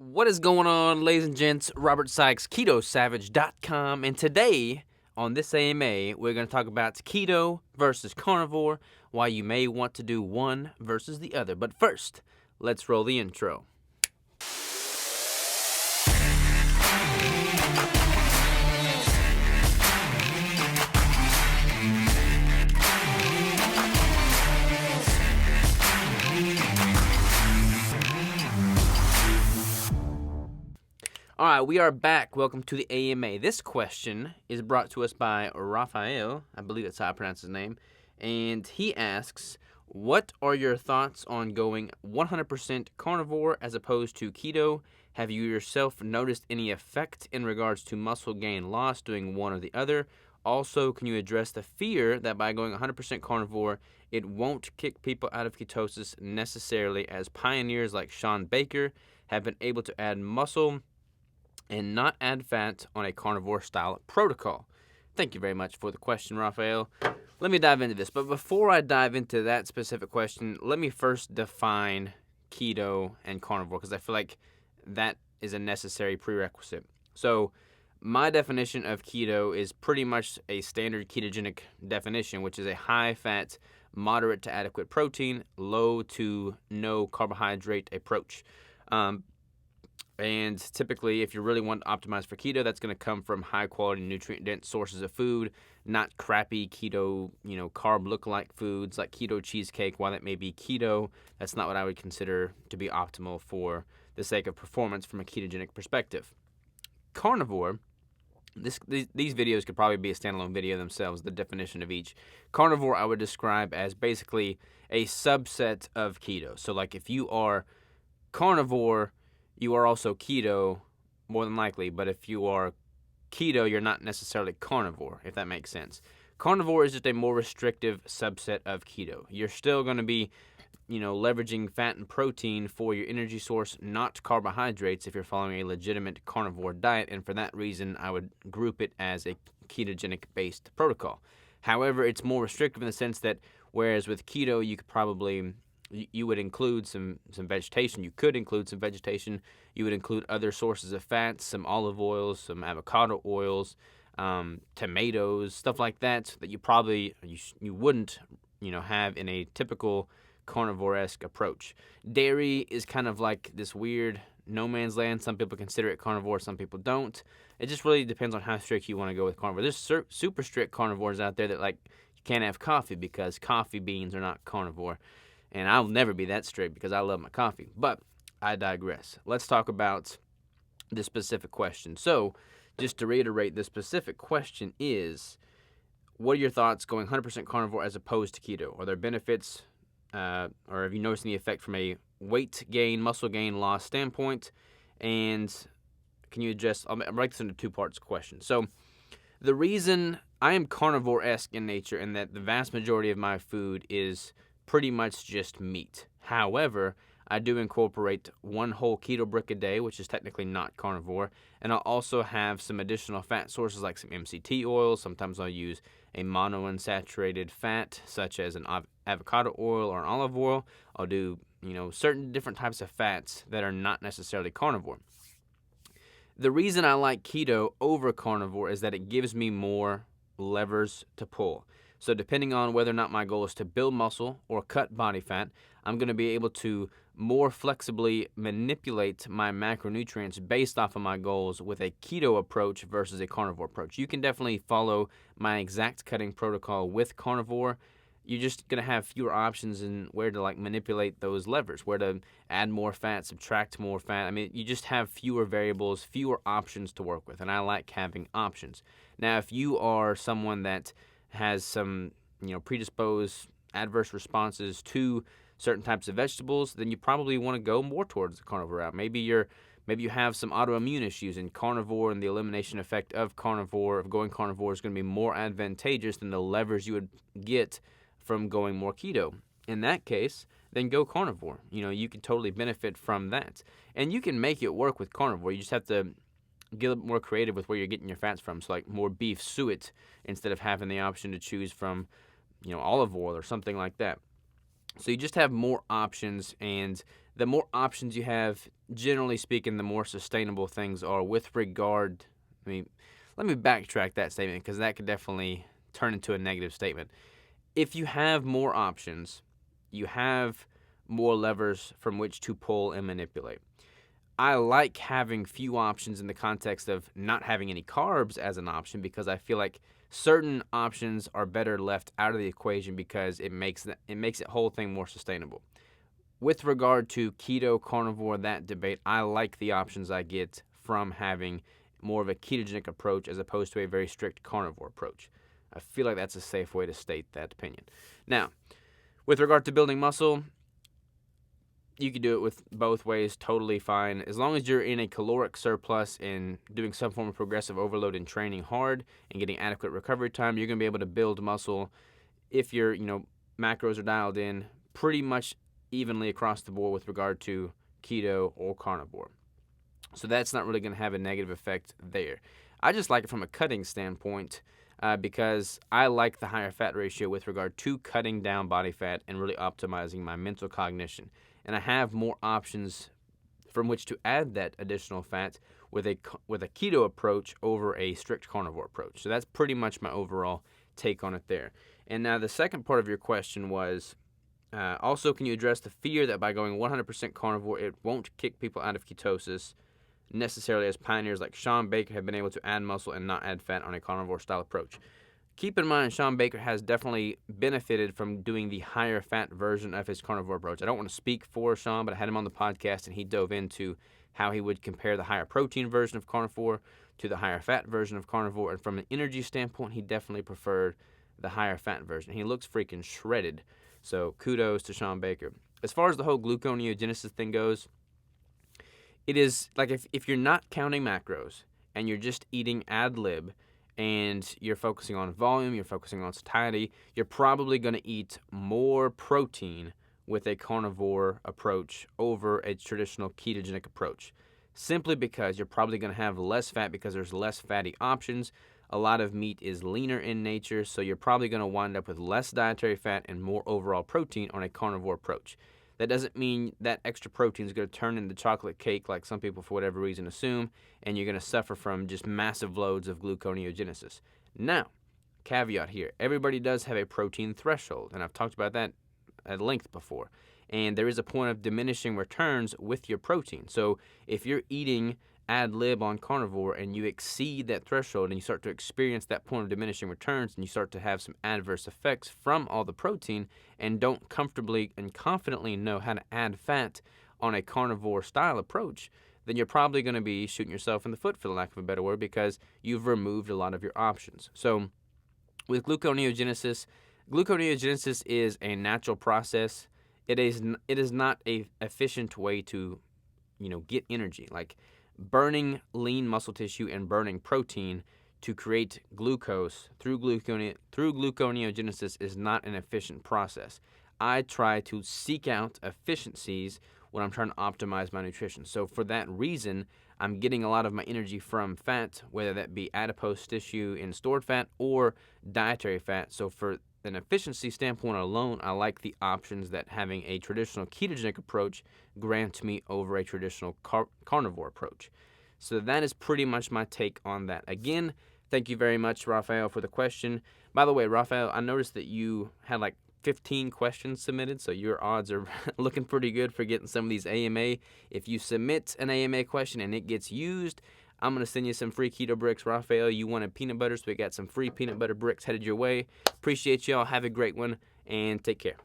What is going on, ladies and gents? Robert Sykes, KetoSavage.com, and today on this A.M.A, we're going to talk about keto versus carnivore, why you may want to do one versus the other. But first, let's roll the intro. All right, we are back. Welcome to the A.M.A. This question is brought to us by Raphael. I believe that's how I pronounce his name. And he asks, what are your thoughts on going 100% carnivore as opposed to keto? Have you yourself noticed any effect in regards to muscle gain loss doing one or the other? Also, can you address the fear that by going 100% carnivore, it won't kick people out of ketosis necessarily, as pioneers like Sean Baker have been able to add muscle and not add fat on a carnivore-style protocol? Thank you very much for the question, Raphael. Let me dive into this. But before I dive into that specific question, let me first define keto and carnivore, because I feel like that is a necessary prerequisite. So my definition of keto is pretty much a standard ketogenic definition, which is a high-fat, moderate to adequate protein, low to no carbohydrate approach. And typically, if you really want to optimize for keto, that's going to come from high-quality, nutrient-dense sources of food, not crappy keto, carb look-alike foods like keto cheesecake. While that may be keto, that's not what I would consider to be optimal for the sake of performance from a ketogenic perspective. Carnivore, these videos could probably be a standalone video themselves, the definition of each. Carnivore, I would describe as basically a subset of keto. So, like, if you are carnivore, you are also keto, more than likely, but if you are keto, you're not necessarily carnivore, if that makes sense. Carnivore is just a more restrictive subset of keto. You're still going to be, leveraging fat and protein for your energy source, not carbohydrates, if you're following a legitimate carnivore diet, and for that reason, I would group it as a ketogenic-based protocol. However, it's more restrictive in the sense that, whereas with keto, you would include some vegetation. You could include some vegetation. You would include other sources of fats, some olive oils, some avocado oils, tomatoes, stuff like that you wouldn't have in a typical carnivore-esque approach. Dairy is kind of like this weird no man's land. Some people consider it carnivore, some people don't. It just really depends on how strict you want to go with carnivore. There's super strict carnivores out there that you can't have coffee because coffee beans are not carnivore. And I'll never be that strict because I love my coffee. But I digress. Let's talk about this specific question. So, just to reiterate, the specific question is, what are your thoughts going 100% carnivore as opposed to keto? Are there benefits, or have you noticed any effect from a weight gain, muscle gain, loss standpoint? And can you address, I'll break this into two parts question. So, the reason I am carnivore-esque in nature and that the vast majority of my food is pretty much just meat. However, I do incorporate one whole keto brick a day, which is technically not carnivore, and I'll also have some additional fat sources like some MCT oil. Sometimes I'll use a monounsaturated fat, such as an avocado oil or an olive oil. I'll do, certain different types of fats that are not necessarily carnivore. The reason I like keto over carnivore is that it gives me more levers to pull. So depending on whether or not my goal is to build muscle or cut body fat, I'm going to be able to more flexibly manipulate my macronutrients based off of my goals with a keto approach versus a carnivore approach. You can definitely follow my exact cutting protocol with carnivore. You're just going to have fewer options in where to manipulate those levers, where to add more fat, subtract more fat. I mean, you just have fewer variables, fewer options to work with, and I like having options. Now, if you are someone that has some, predisposed adverse responses to certain types of vegetables, then you probably want to go more towards the carnivore route. Maybe you have some autoimmune issues, and carnivore and the elimination effect of going carnivore is going to be more advantageous than the levers you would get from going more keto. In that case, then go carnivore. You can totally benefit from that. And you can make it work with carnivore. You just have to get a little more creative with where you're getting your fats from. So more beef suet instead of having the option to choose from, olive oil or something like that. So you just have more options, and the more options you have, generally speaking, the more sustainable things are with regard. I mean, let me backtrack that statement because that could definitely turn into a negative statement. If you have more options, you have more levers from which to pull and manipulate. I like having few options in the context of not having any carbs as an option because I feel like certain options are better left out of the equation because it makes the whole thing more sustainable. With regard to keto, carnivore, that debate, I like the options I get from having more of a ketogenic approach as opposed to a very strict carnivore approach. I feel like that's a safe way to state that opinion. Now, with regard to building muscle, you can do it with both ways, totally fine. As long as you're in a caloric surplus and doing some form of progressive overload and training hard and getting adequate recovery time, you're going to be able to build muscle if your macros are dialed in pretty much evenly across the board with regard to keto or carnivore. So that's not really going to have a negative effect there. I just like it from a cutting standpoint because I like the higher fat ratio with regard to cutting down body fat and really optimizing my mental cognition. And I have more options from which to add that additional fat with a keto approach over a strict carnivore approach. So that's pretty much my overall take on it there. And now the second part of your question was, also, can you address the fear that by going 100% carnivore, it won't kick people out of ketosis necessarily, as pioneers like Sean Baker have been able to add muscle and not add fat on a carnivore-style approach? Keep in mind, Sean Baker has definitely benefited from doing the higher fat version of his carnivore approach. I don't want to speak for Sean, but I had him on the podcast, and he dove into how he would compare the higher protein version of carnivore to the higher fat version of carnivore. And from an energy standpoint, he definitely preferred the higher fat version. He looks freaking shredded. So kudos to Sean Baker. As far as the whole gluconeogenesis thing goes, it is like if you're not counting macros and you're just eating ad lib and you're focusing on volume, you're focusing on satiety, you're probably going to eat more protein with a carnivore approach over a traditional ketogenic approach. Simply because you're probably going to have less fat because there's less fatty options. A lot of meat is leaner in nature, so you're probably going to wind up with less dietary fat and more overall protein on a carnivore approach. That doesn't mean that extra protein is going to turn into chocolate cake like some people for whatever reason assume, and you're going to suffer from just massive loads of gluconeogenesis. Now, caveat here, everybody does have a protein threshold, and I've talked about that at length before. And there is a point of diminishing returns with your protein. So if you're eating ad lib on carnivore and you exceed that threshold and you start to experience that point of diminishing returns and you start to have some adverse effects from all the protein and don't comfortably and confidently know how to add fat on a carnivore style approach, then you're probably going to be shooting yourself in the foot, for the lack of a better word, because you've removed a lot of your options. So with gluconeogenesis is a natural process. It is not a efficient way to get energy. Like burning lean muscle tissue and burning protein to create glucose through gluconeogenesis is not an efficient process. I try to seek out efficiencies when I'm trying to optimize my nutrition. So for that reason, I'm getting a lot of my energy from fat, whether that be adipose tissue in stored fat or dietary fat. So for an efficiency standpoint alone, I like the options that having a traditional ketogenic approach grants me over a traditional carnivore approach. So that is pretty much my take on that. Again, thank you very much, Raphael, for the question. By the way, Raphael, I noticed that you had like 15 questions submitted, so your odds are looking pretty good for getting some of these AMA. If you submit an AMA question and it gets used, I'm going to send you some free keto bricks. Raphael, you wanted peanut butter, so we got some free peanut butter bricks headed your way. Appreciate y'all. Have a great one, and take care.